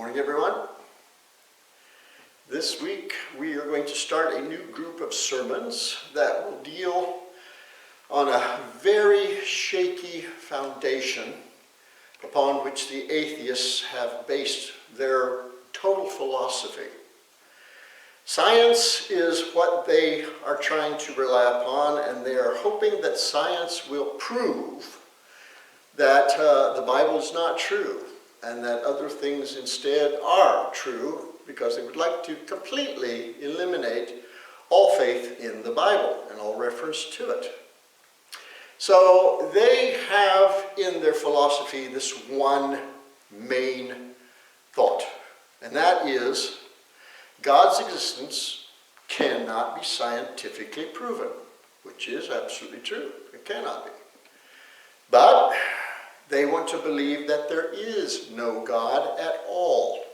morning, everyone. This week we are going to start a new group of sermons that will deal on a very shaky foundation upon which the atheists have based their total philosophy. Science is what they are trying to rely upon, and they are hoping that science will prove that the Bible is not true, and that other things instead are true, because they would like to completely eliminate all faith in the Bible and all reference to it. So they have in their philosophy this one main thought, and that is God's existence cannot be scientifically proven, which is absolutely true. It cannot be. But they want to believe that there is no God at all.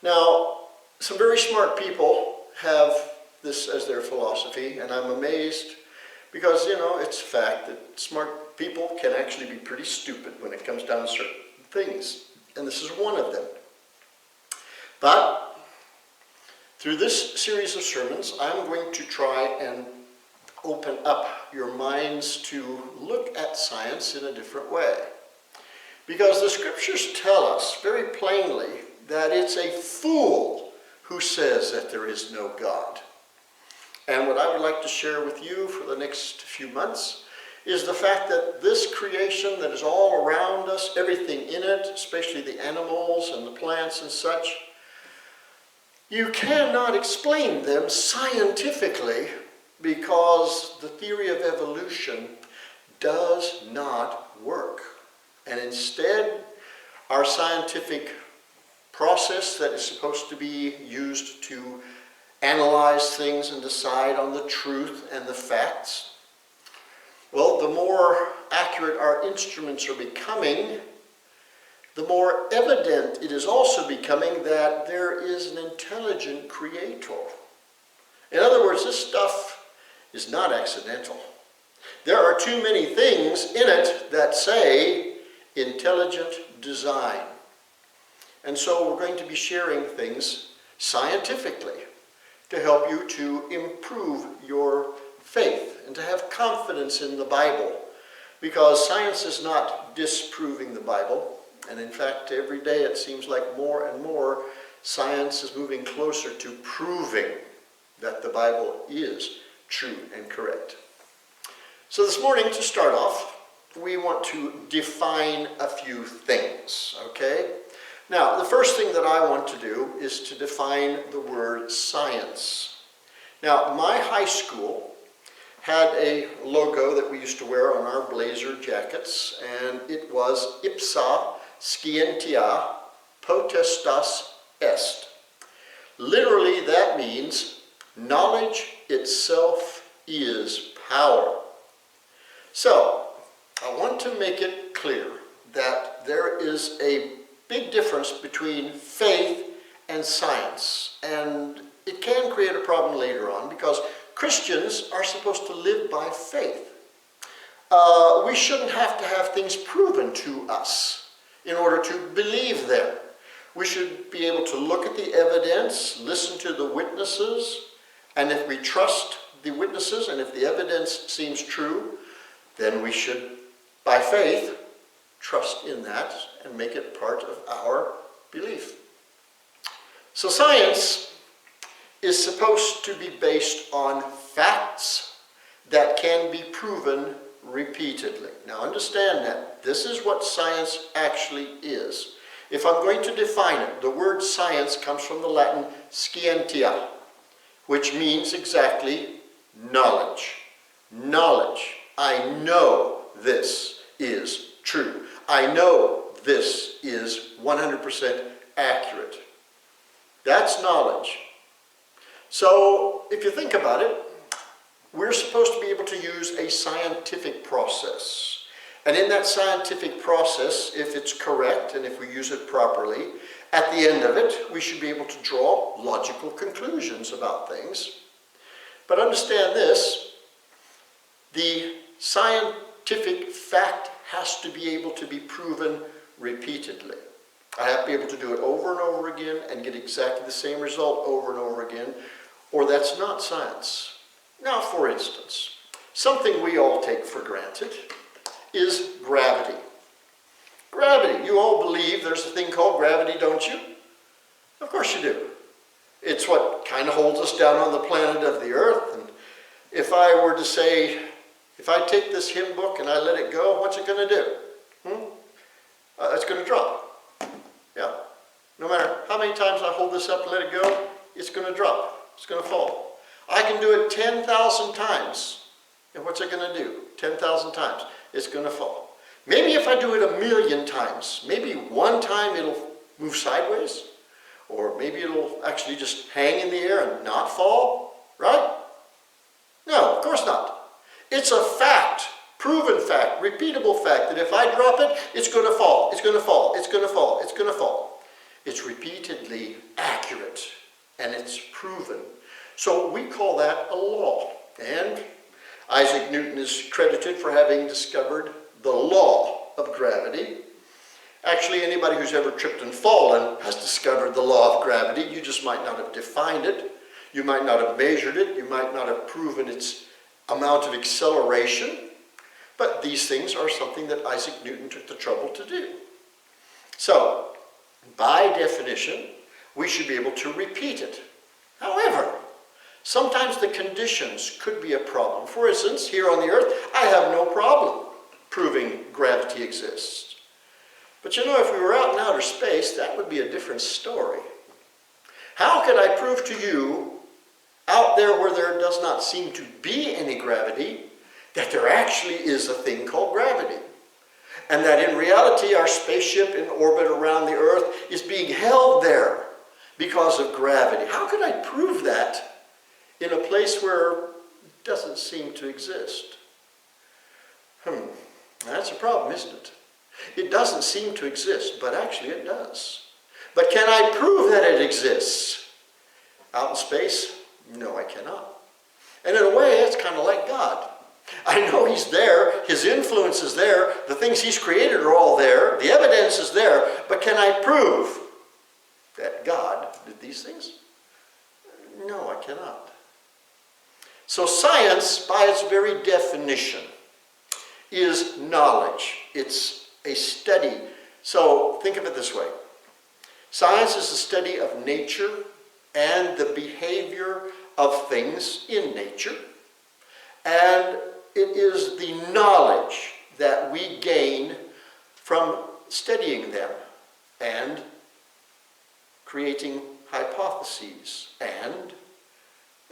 Now, some very smart people have this as their philosophy, and I'm amazed because, it's a fact that smart people can actually be pretty stupid when it comes down to certain things, and this is one of them. But through this series of sermons, I'm going to try and open up your minds to look at science in a different way. Because the scriptures tell us very plainly that it's a fool who says that there is no God. And what I would like to share with you for the next few months is the fact that this creation that is all around us, everything in it, especially the animals and the plants and such, you cannot explain them scientifically, because the theory of evolution does not work. And instead, our scientific process that is supposed to be used to analyze things and decide on the truth and the facts, well, the more accurate our instruments are becoming, the more evident it is also becoming that there is an intelligent creator. In other words, this stuff is not accidental. There are too many things in it that say intelligent design. And so we're going to be sharing things scientifically to help you to improve your faith and to have confidence in the Bible, because science is not disproving the Bible. And in fact, every day it seems like more and more science is moving closer to proving that the Bible is true and correct. So this morning, to start off, we want to define a few things, okay? Now, the first thing that I want to do is to define the word science. Now, my high school had a logo that we used to wear on our blazer jackets, and it was Ipsa Scientia Potestas Est. Literally, that means knowledge itself is power. So, I want to make it clear that there is a big difference between faith and science, and it can create a problem later on, because Christians are supposed to live by faith. We shouldn't have to have things proven to us in order to believe them. We should be able to look at the evidence, listen to the witnesses, and if we trust the witnesses and if the evidence seems true, then we should, by faith, trust in that and make it part of our belief. So science is supposed to be based on facts that can be proven repeatedly. Now understand that. This is what science actually is. If I'm going to define it, the word science comes from the Latin scientia, which means exactly knowledge. Knowledge. I know this is true. I know this is 100% accurate. That's knowledge. So, if you think about it, we're supposed to be able to use a scientific process. And in that scientific process, if it's correct and if we use it properly, at the end of it, we should be able to draw logical conclusions about things. But understand this, the scientific fact has to be able to be proven repeatedly. I have to be able to do it over and over again and get exactly the same result over and over again, or that's not science. Now, for instance, something we all take for granted is gravity. Gravity. You all believe there's a thing called gravity, don't you? Of course you do. It's what kind of holds us down on the planet of the earth. And if I were to say, if I take this hymn book and I let it go, what's it going to do? It's going to drop. Yeah. No matter how many times I hold this up and let it go, it's going to drop. It's going to fall. I can do it 10,000 times. And what's it going to do? 10,000 times. It's going to fall. Maybe if I do it 1,000,000 times, maybe one time it'll move sideways, or maybe it'll actually just hang in the air and not fall, right? No, of course not. It's a fact, proven fact, repeatable fact, that if I drop it, it's going to fall, it's going to fall, it's going to fall, it's going to fall. It's repeatedly accurate, and it's proven. So we call that a law. And Isaac Newton is credited for having discovered the law of gravity. Actually, anybody who's ever tripped and fallen has discovered the law of gravity. You just might not have defined it. You might not have measured it. You might not have proven its amount of acceleration. But these things are something that Isaac Newton took the trouble to do. So, by definition, we should be able to repeat it. However, sometimes the conditions could be a problem. For instance, here on the earth, I have no problem proving gravity exists. But you know, if we were out in outer space, that would be a different story. How could I prove to you, out there where there does not seem to be any gravity, that there actually is a thing called gravity? And that in reality, our spaceship in orbit around the earth is being held there because of gravity. How could I prove that in a place where it doesn't seem to exist? That's a problem, isn't it? It doesn't seem to exist, but actually it does. But can I prove that it exists? Out in space? No, I cannot. And in a way, it's kind of like God. I know He's there, His influence is there, the things He's created are all there, the evidence is there, but can I prove that God did these things? No, I cannot. So science, by its very definition, is knowledge. It's a study. So think of it this way. Science is the study of nature and the behavior of things in nature. And it is the knowledge that we gain from studying them and creating hypotheses and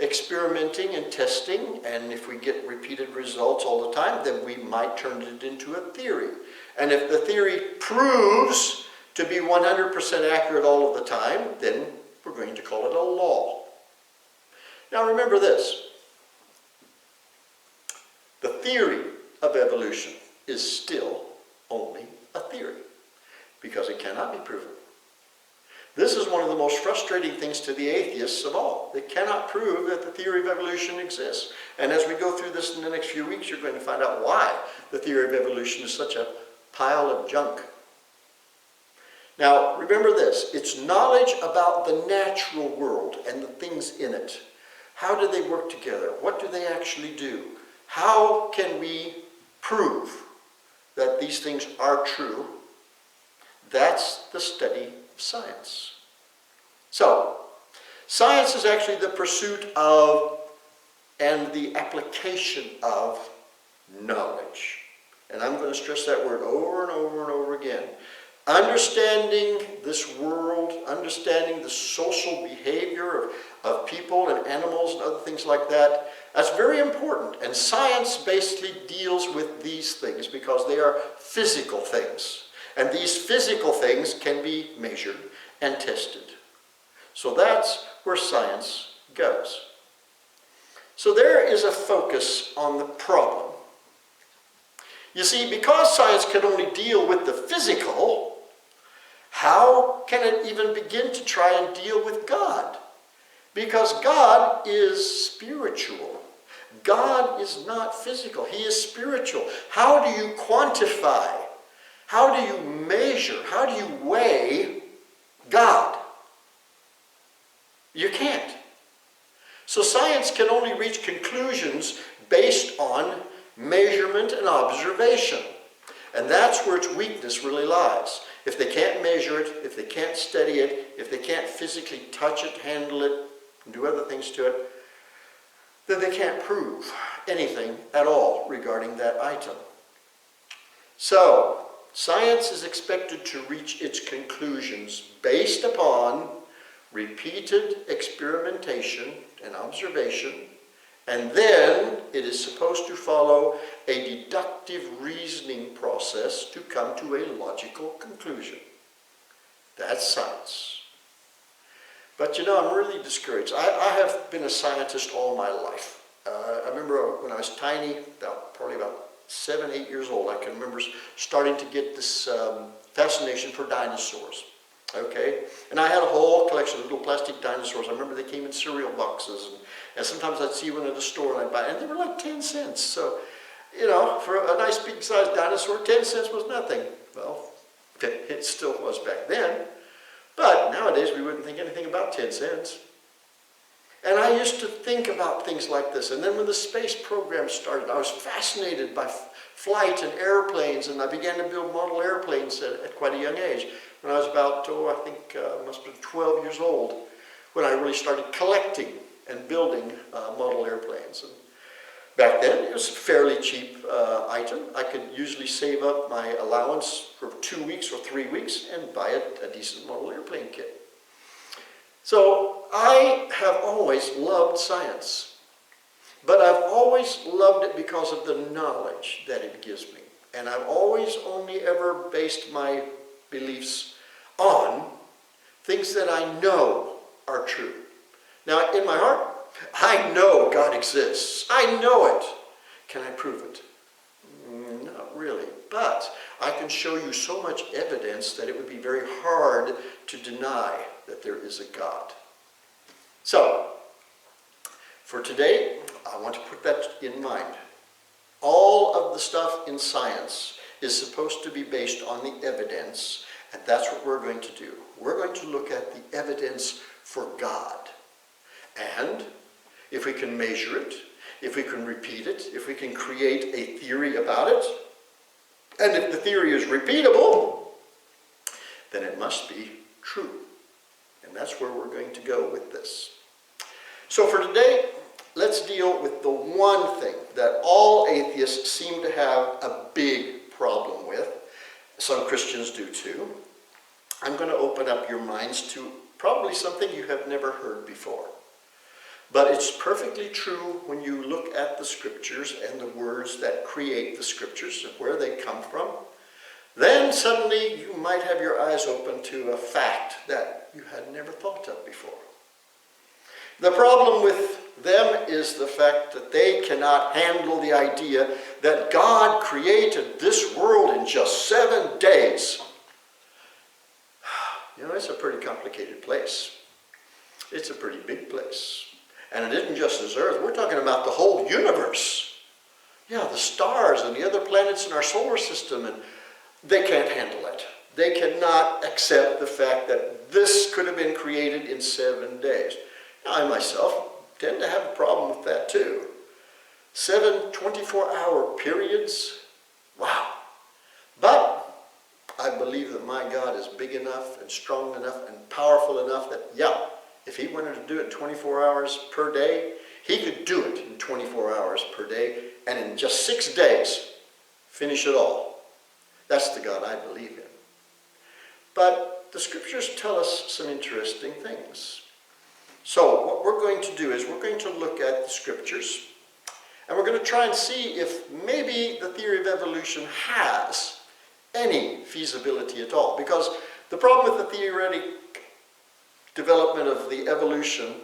experimenting and testing, and if we get repeated results all the time, then we might turn it into a theory. And if the theory proves to be 100% accurate all of the time, then we're going to call it a law. Now remember this. The theory of evolution is still only a theory because it cannot be proven. This is one of the most frustrating things to the atheists of all. They cannot prove that the theory of evolution exists. And as we go through this in the next few weeks, you're going to find out why the theory of evolution is such a pile of junk. Now, remember this. It's knowledge about the natural world and the things in it. How do they work together? What do they actually do? How can we prove that these things are true? That's the study of science. So, science is actually the pursuit of and the application of knowledge. And I'm going to stress that word over and over and over again. Understanding this world, understanding the social behavior of people and animals and other things like that, that's very important. And science basically deals with these things because they are physical things. And these physical things can be measured and tested. So that's where science goes. So there is a focus on the problem. You see, because science can only deal with the physical, how can it even begin to try and deal with God? Because God is spiritual. God is not physical. He is spiritual. How do you quantify How do you measure, how do you weigh God? You can't. So science can only reach conclusions based on measurement and observation. And that's where its weakness really lies. If they can't measure it, if they can't study it, if they can't physically touch it, handle it, and do other things to it, then they can't prove anything at all regarding that item. So, science is expected to reach its conclusions based upon repeated experimentation and observation, and then it is supposed to follow a deductive reasoning process to come to a logical conclusion. That's science. But you know, I'm really discouraged. I have been a scientist all my life. I remember when I was tiny, probably about 7, 8 years old, I can remember starting to get this fascination for dinosaurs. Okay, and I had a whole collection of little plastic dinosaurs. I remember they came in cereal boxes, and sometimes I'd see one at a store and I'd buy it, and they were like 10 cents. So, you know, for a nice big sized dinosaur, 10 cents was nothing. Well, it still was back then, but nowadays we wouldn't think anything about 10 cents. And I used to think about things like this, and then when the space program started, I was fascinated by flight and airplanes, and I began to build model airplanes at quite a young age. When I was about, I think must have been 12 years old, when I really started collecting and building model airplanes. And back then, it was a fairly cheap item. I could usually save up my allowance for 2 weeks or 3 weeks and buy a decent model airplane kit. So I have always loved science, but I've always loved it because of the knowledge that it gives me. And I've always only ever based my beliefs on things that I know are true. Now, in my heart, I know God exists. I know it. Can I prove it? Not really. But I can show you so much evidence that it would be very hard to deny that there is a God. So, for today, I want to put that in mind. All of the stuff in science is supposed to be based on the evidence, and that's what we're going to do. We're going to look at the evidence for God. And if we can measure it, if we can repeat it, if we can create a theory about it, and if the theory is repeatable, then it must be true. And that's where we're going to go with this. So for today, let's deal with the one thing that all atheists seem to have a big problem with. Some Christians do too. I'm going to open up your minds to probably something you have never heard before. But it's perfectly true when you look at the scriptures and the words that create the scriptures and where they come from. Then suddenly you might have your eyes open to a fact that you had never thought of before. The problem with them is the fact that they cannot handle the idea that God created this world in just 7 days. You know, it's a pretty complicated place. It's a pretty big place. And it isn't just this earth. We're talking about the whole universe. Yeah, the stars and the other planets in our solar system, and they can't handle it. They cannot accept the fact that this could have been created in 7 days. Now, I myself tend to have a problem with that too. 7 24-hour periods? Wow. But I believe that my God is big enough and strong enough and powerful enough that, yeah, if he wanted to do it 24 hours per day, he could do it in 24 hours per day, and in just 6 days, finish it all. That's the God I believe in. But the scriptures tell us some interesting things. So what we're going to do is we're going to look at the scriptures, and we're going to try and see if maybe the theory of evolution has any feasibility at all. Because the problem with the theoretic development of the evolution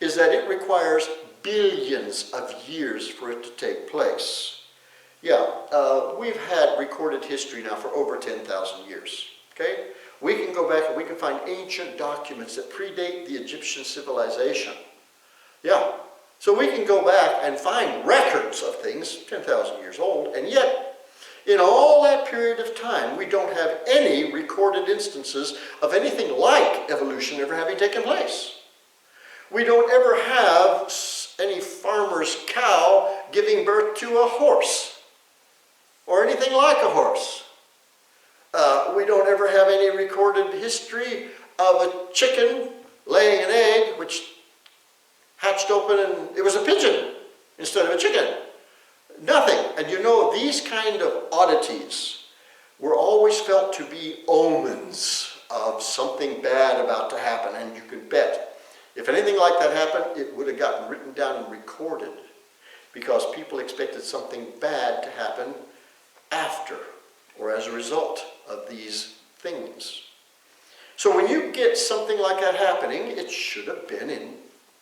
is that it requires billions of years for it to take place. Yeah, we've had recorded history now for over 10,000 years. Okay? We can go back and we can find ancient documents that predate the Egyptian civilization. Yeah, so we can go back and find records of things 10,000 years old, and yet In all that period of time, we don't have any recorded instances of anything like evolution ever having taken place. We don't ever have any farmer's cow giving birth to a horse or anything like a horse. We don't ever have any recorded history of a chicken laying an egg which hatched open and it was a pigeon instead of a chicken. Nothing. And you know, these kind of oddities were always felt to be omens of something bad about to happen. And you could bet, if anything like that happened, it would have gotten written down and recorded, because people expected something bad to happen after or as a result of these things. So when you get something like that happening, it should have been in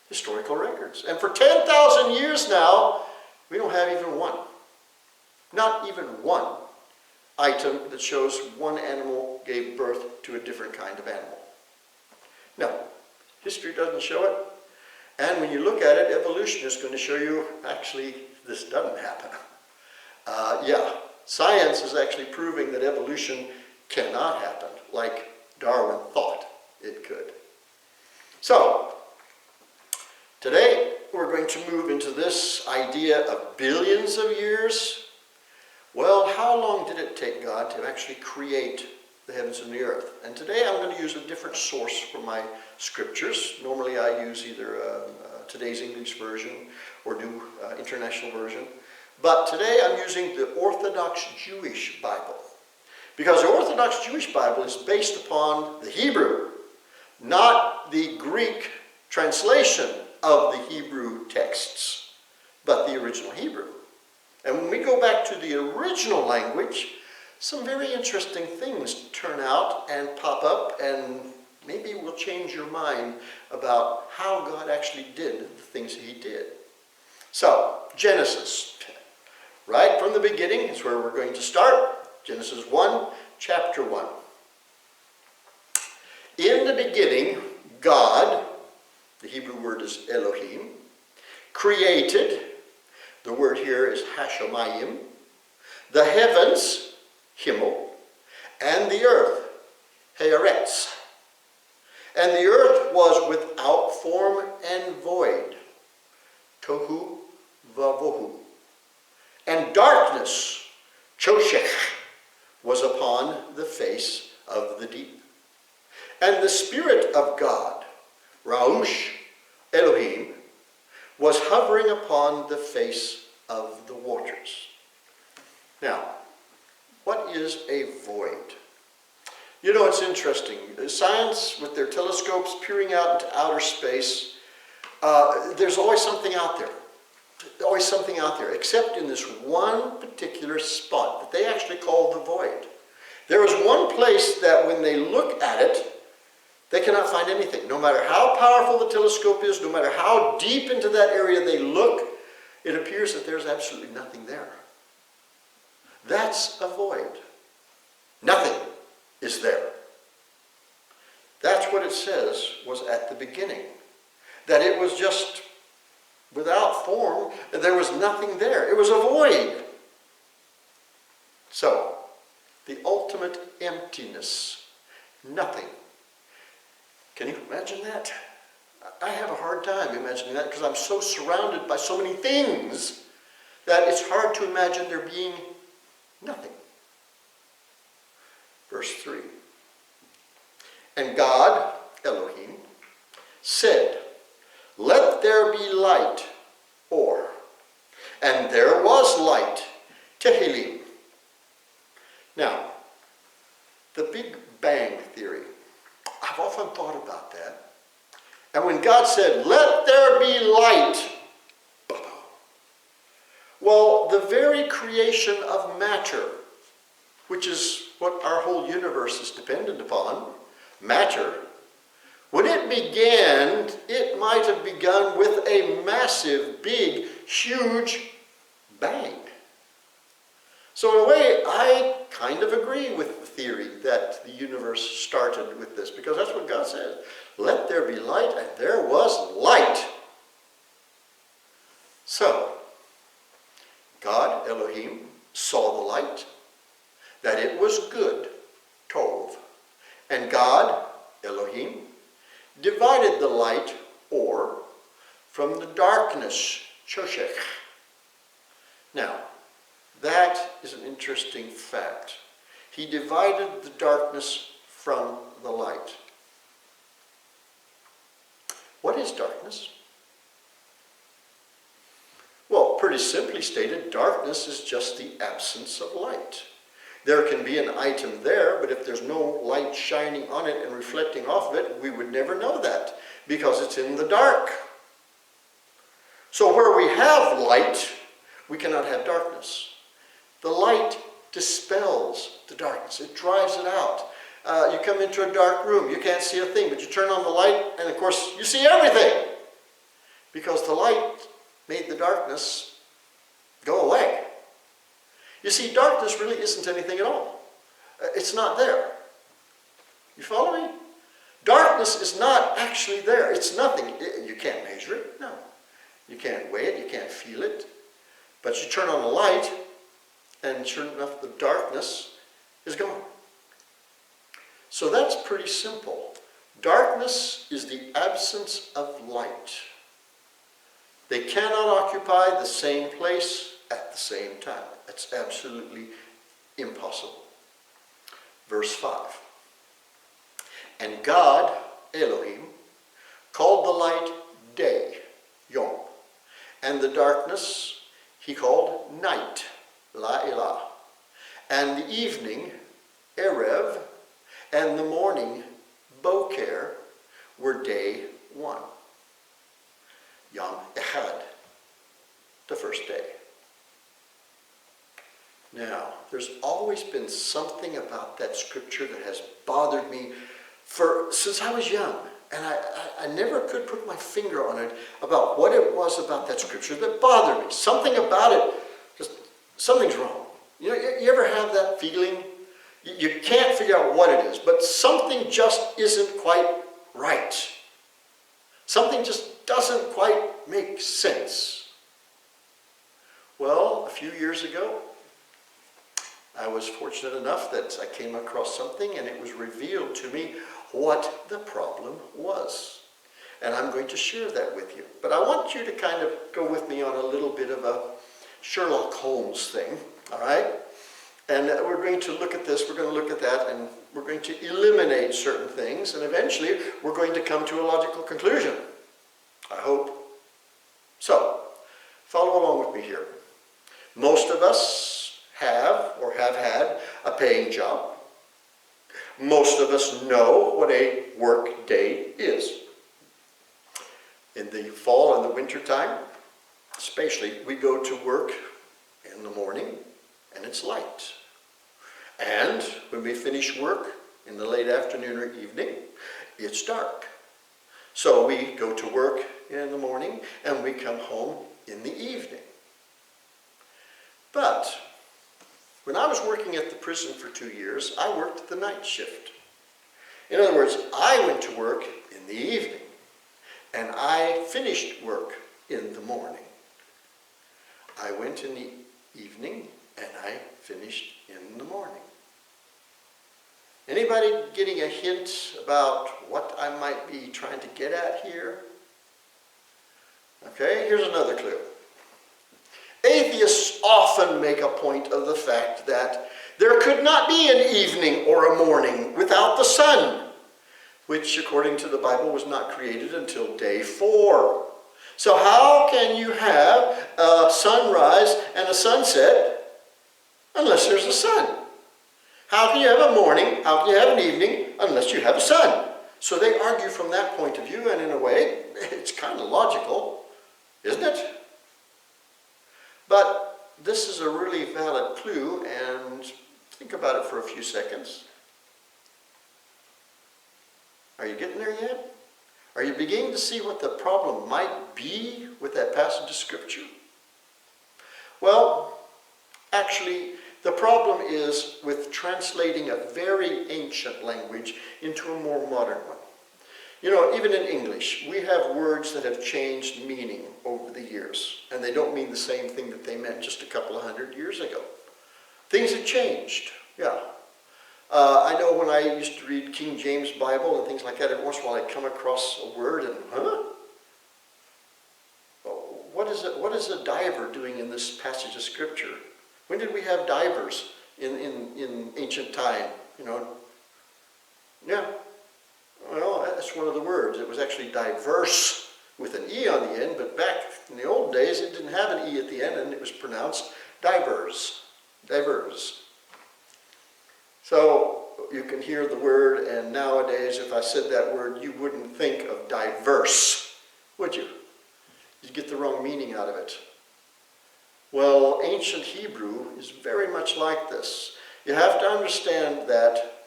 historical records. And for 10,000 years now, we don't have even one. Not even one item that shows one animal gave birth to a different kind of animal. No, history doesn't show it. And when you look at it, evolution is going to show you, actually, this doesn't happen. Science is actually proving that evolution cannot happen like Darwin thought it could. So, today we're going to move into this idea of billions of years. Well, how long did it take God to actually create the heavens and the earth? And today I'm going to use a different source for my scriptures. Normally I use either today's English version or New International Version. But today I'm using the Orthodox Jewish Bible. Because the Orthodox Jewish Bible is based upon the Hebrew, not the Greek translation of the Hebrew texts, but the original Hebrew. And when we go back to the original language, some very interesting things turn out and pop up, and maybe will change your mind about how God actually did the things he did. So, Genesis, right from the beginning is where we're going to start. Genesis 1, chapter 1. In the beginning, God, the Hebrew word is Elohim, created, the word here is Hashemayim, the heavens, Himmel, and the earth, Haaretz. And the earth was without form and void, Tohu Vavohu. And darkness, Choshech, was upon the face of the deep. And the Spirit of God, Raush, Elohim, was hovering upon the face of the waters. Now, what is a void? You know, it's interesting. Science, with their telescopes peering out into outer space, there's always something out there. Always something out there, except in this one particular spot that they actually call the void. There is one place that when they look at it, they cannot find anything. No matter how powerful the telescope is, no matter how deep into that area they look, it appears that there's absolutely nothing there. That's a void. Nothing is there. That's what it says was at the beginning. That it was just without form, there was nothing there. It was a void. So, the ultimate emptiness. Nothing. Can you imagine that? I have a hard time imagining that because I'm so surrounded by so many things that it's hard to imagine there being nothing. Verse 3. And God, Elohim, said, "Let there be light," and there was light, Tehillim. Now, the Big Bang Theory, I've often thought about that. And when God said, "Let there be light," well, the very creation of matter, which is what our whole universe is dependent upon, matter, when it began, it might have begun with a massive, big, huge bang. So in a way, I kind of agree with the theory that the universe started with this, because that's what God said. Let there be light, and there was light. So, God, Elohim, saw the light, was good, tov. And God, Elohim, divided the light, or, from the darkness, choshech. Now, that is an interesting fact. He divided the darkness from the light. What is darkness? Well, pretty simply stated, darkness is just the absence of light. There can be an item there, but if there's no light shining on it and reflecting off of it, we would never know that because it's in the dark. So where we have light, we cannot have darkness. The light dispels the darkness. It drives it out. You come into a dark room, you can't see a thing, but you turn on the light, and of course you see everything because the light made the darkness go away. You see, darkness really isn't anything at all. It's not there. You follow me? Darkness is not actually there. It's nothing. You can't measure it. No. You can't weigh it. You can't feel it. But you turn on the light, and sure enough, the darkness is gone. So that's pretty simple. Darkness is the absence of light. They cannot occupy the same place at the same time. That's absolutely impossible. Verse 5. And God, Elohim, called the light day, yom, and the darkness he called night, la'elah, and the evening, erev, and the morning, boker, were day 1. Yom Echad, the first day. Now, there's always been something about that scripture that has bothered me since I was young. And I never could put my finger on it about what it was about that scripture that bothered me. Something about it, just something's wrong. You know, you ever have that feeling? You can't figure out what it is, but something just isn't quite right. Something just doesn't quite make sense. Well, a few years ago, I was fortunate enough that I came across something and it was revealed to me what the problem was. And I'm going to share that with you. But I want you to kind of go with me on a little bit of a Sherlock Holmes thing, all right? And we're going to look at this, we're going to look at that, and we're going to eliminate certain things, and eventually we're going to come to a logical conclusion. I hope. So, follow along with me here. Most of us have or have had a paying job. Most of us know what a work day is. In the fall and the winter time, especially, we go to work in the morning and it's light. And when we finish work in the late afternoon or evening, it's dark. So we go to work in the morning and we come home in the evening. But when I was working at the prison for 2 years, I worked the night shift. In other words, I went to work in the evening and I finished work in the morning. I went in the evening and I finished in the morning. Anybody getting a hint about what I might be trying to get at here? Okay, here's another clue. Atheists often make a point of the fact that there could not be an evening or a morning without the sun, which according to the Bible was not created until day 4. So how can you have a sunrise and a sunset unless there's a sun? How can you have a morning, how can you have an evening unless you have a sun? So they argue from that point of view, and in a way, it's kind of logical, isn't it? But this is a really valid clue, and think about it for a few seconds. Are you getting there yet? Are you beginning to see what the problem might be with that passage of Scripture? Well, actually, the problem is with translating a very ancient language into a more modern one. You know, even in English, we have words that have changed meaning over the years, and they don't mean the same thing that they meant just a couple of 100 years ago. Things have changed, yeah. I know when I used to read King James Bible and things like that, every once in a while I'd come across a word and, what is a diver doing in this passage of Scripture? When did we have divers in ancient time? You know? Yeah. Well, that's one of the words. It was actually diverse with an E on the end, but back in the old days it didn't have an E at the end and it was pronounced divers. Divers. So you can hear the word, and nowadays if I said that word you wouldn't think of diverse, would you? You'd get the wrong meaning out of it. Well, ancient Hebrew is very much like this. You have to understand that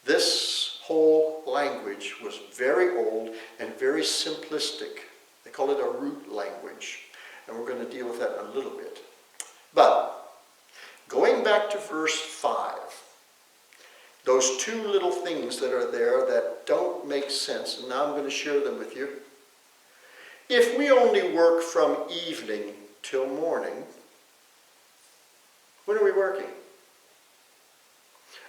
this whole language was very old and very simplistic. They call it a root language, and we're going to deal with that in a little bit. But going back to verse 5, those two little things that are there that don't make sense, and now I'm going to share them with you. If we only work from evening till morning, when are we working?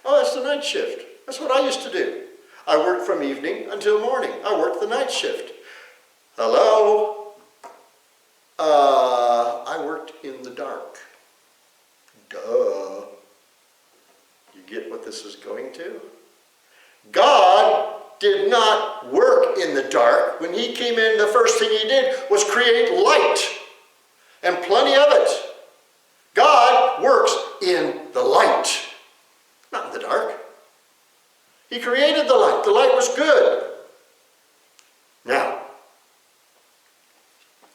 Oh, that's the night shift. That's what I used to do. I worked from evening until morning. I worked the night shift. Hello? I worked in the dark. Duh. You get what this is going to? God did not work in the dark. When he came in, the first thing he did was create light, and plenty of it. God works in the light, not in the dark. He created the light. The light was good. Now,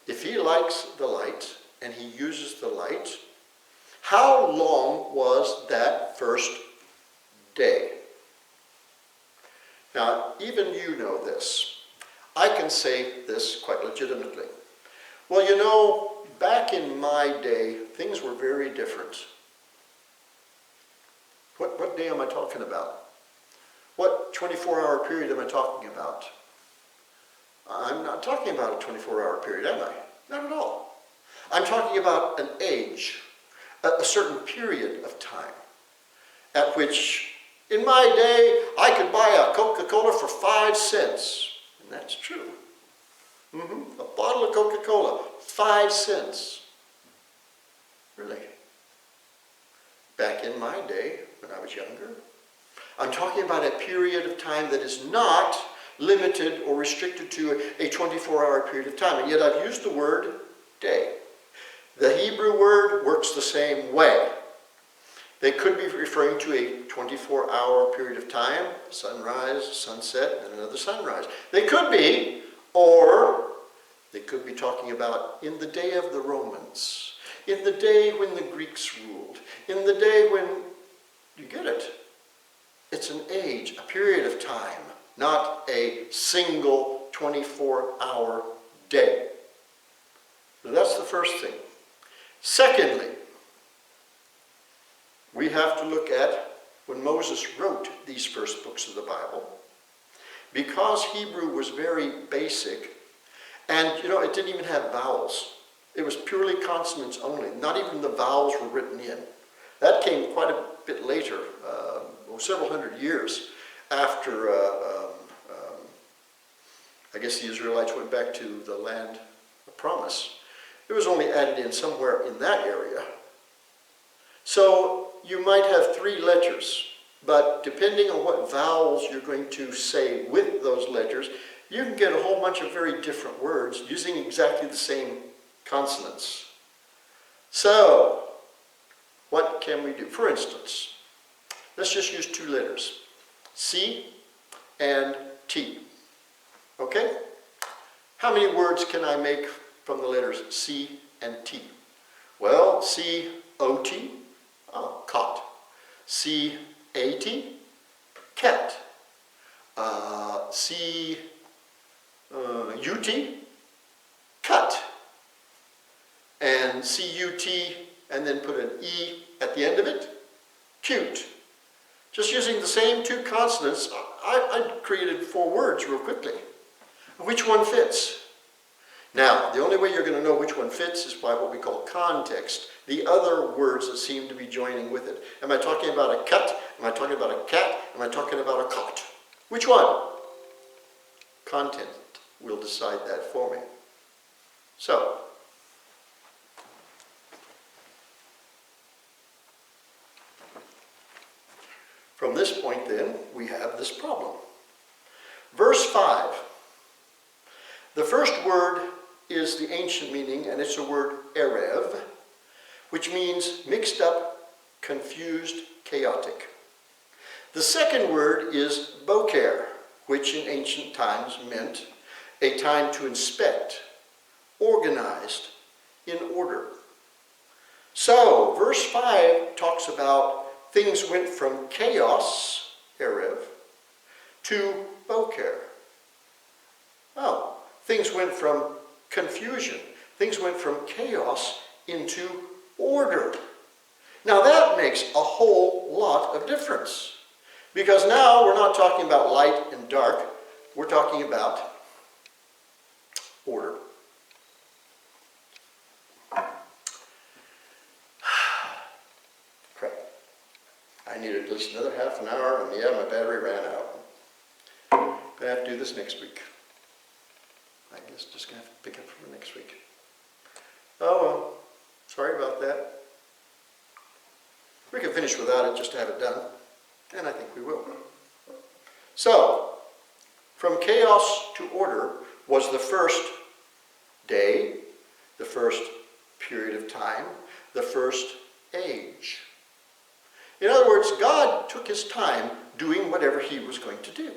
if he likes the light and he uses the light, how long was that first day? Now, even you know this. I can say this quite legitimately. Well, you know, back in my day, things were very different. What day am I talking about? What 24-hour period am I talking about? I'm not talking about a 24-hour period, am I? Not at all. I'm talking about an age, a certain period of time, at which, in my day, I could buy a Coca-Cola for 5 cents. And that's true. A bottle of Coca-Cola, 5 cents. Really? Back in my day, when I was younger, I'm talking about a period of time that is not limited or restricted to a 24-hour period of time. And yet I've used the word day. The Hebrew word works the same way. They could be referring to a 24-hour period of time, sunrise, sunset, and another sunrise. They could be, or they could be talking about in the day of the Romans, in the day when the Greeks ruled, in the day when, you get it. It's an age, a period of time, not a single 24-hour day. So that's the first thing. Secondly, we have to look at when Moses wrote these first books of the Bible. Because Hebrew was very basic, and you know, it didn't even have vowels. It was purely consonants only. Not even the vowels were written in. That came quite a bit later, several hundred years after, I guess the Israelites went back to the land of promise. It was only added in somewhere in that area. So you might have 3 letters, but depending on what vowels you're going to say with those letters, you can get a whole bunch of very different words using exactly the same consonants. So, what can we do? For instance, let's just use 2 letters, C and T. Okay? How many words can I make from the letters C and T? Well, C-O-T, cot. C-A-T, cat. C-U-T, cut. And C-U-T, and then put an E at the end of it, cute. Just using the same 2 consonants, I created 4 words real quickly. Which one fits? Now, the only way you're going to know which one fits is by what we call context, the other words that seem to be joining with it. Am I talking about a cut? Am I talking about a cat? Am I talking about a cot? Which one? Content will decide that for me. So, from this point then, we have this problem. Verse 5. The first word is the ancient meaning, and it's the word erev, which means mixed up, confused, chaotic. The second word is boker, which in ancient times meant a time to inspect, organized, in order. So, verse 5 talks about things went from chaos, erev, to boker. Oh, things went from confusion. Things went from chaos into order. Now that makes a whole lot of difference. Because now we're not talking about light and dark. We're talking about order. Crap. I need at least another half an hour, and yeah, my battery ran out. I'm going to have to do this next week. I guess just going to have to pick up from next week. Oh well, sorry about that. We can finish without it just to have it done, and I think we will. So, from chaos to order was the first day, the first period of time, the first age. In other words, God took his time doing whatever he was going to do.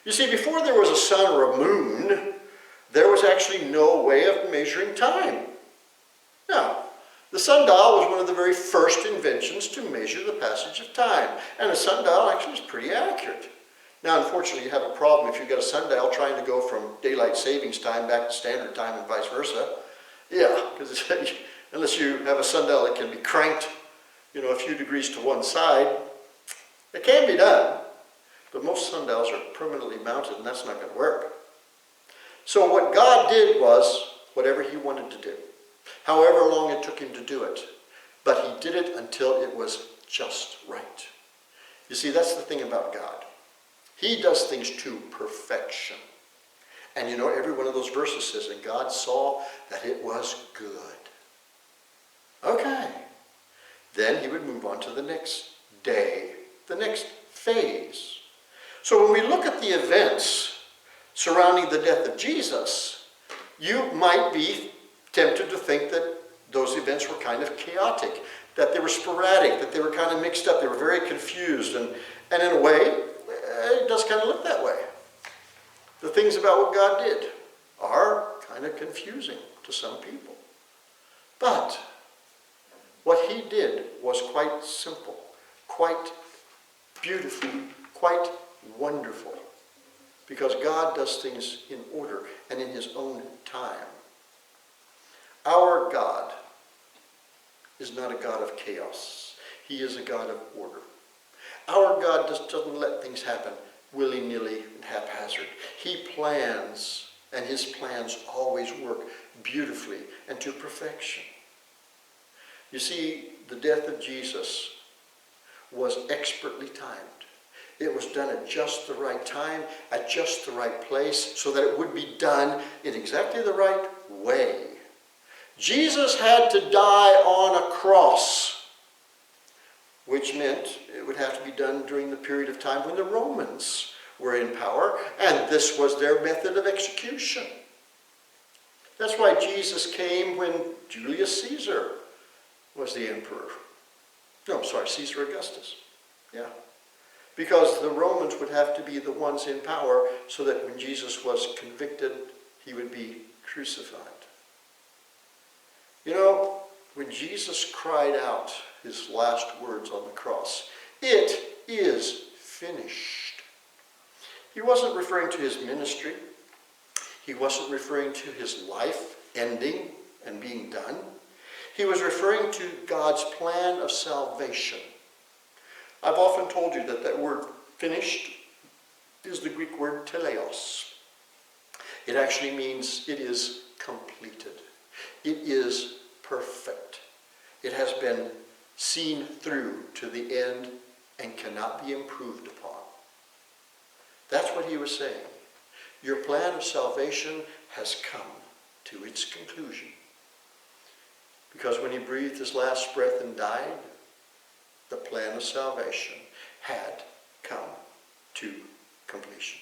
You see, before there was a sun or a moon, there was actually no way of measuring time. Now, the sundial was one of the very first inventions to measure the passage of time. And a sundial actually is pretty accurate. Now, unfortunately, you have a problem if you've got a sundial trying to go from daylight savings time back to standard time and vice versa. Yeah, because unless you have a sundial that can be cranked, a few degrees to one side, it can be done. But most sundials are permanently mounted, and that's not going to work. So what God did was whatever he wanted to do, however long it took him to do it. But he did it until it was just right. You see, that's the thing about God. He does things to perfection. And every one of those verses says, and God saw that it was good. Okay. Then he would move on to the next day, the next phase. So when we look at the events surrounding the death of Jesus, you might be tempted to think that those events were kind of chaotic, that they were sporadic, that they were kind of mixed up, they were very confused, and in a way, it does kind of look that way. The things about what God did are kind of confusing to some people. But what he did was quite simple, quite beautiful, quite wonderful. Because God does things in order and in his own time. Our God is not a God of chaos. He is a God of order. Our God doesn't let things happen willy-nilly and haphazard. He plans, and his plans always work beautifully and to perfection. You see, the death of Jesus was expertly timed. It was done at just the right time, at just the right place, so that it would be done in exactly the right way. Jesus had to die on a cross, which meant it would have to be done during the period of time when the Romans were in power, and this was their method of execution. That's why Jesus came when Julius Caesar was the emperor. No, sorry, Caesar Augustus. Yeah. Because the Romans would have to be the ones in power so that when Jesus was convicted, he would be crucified. When Jesus cried out his last words on the cross, "It is finished," he wasn't referring to his ministry. He wasn't referring to his life ending and being done. He was referring to God's plan of salvation. I've often told you that word finished is the Greek word teleos. It actually means it is completed. It is perfect. It has been seen through to the end and cannot be improved upon. That's what he was saying. Your plan of salvation has come to its conclusion. Because when he breathed his last breath and died, the plan of salvation had come to completion.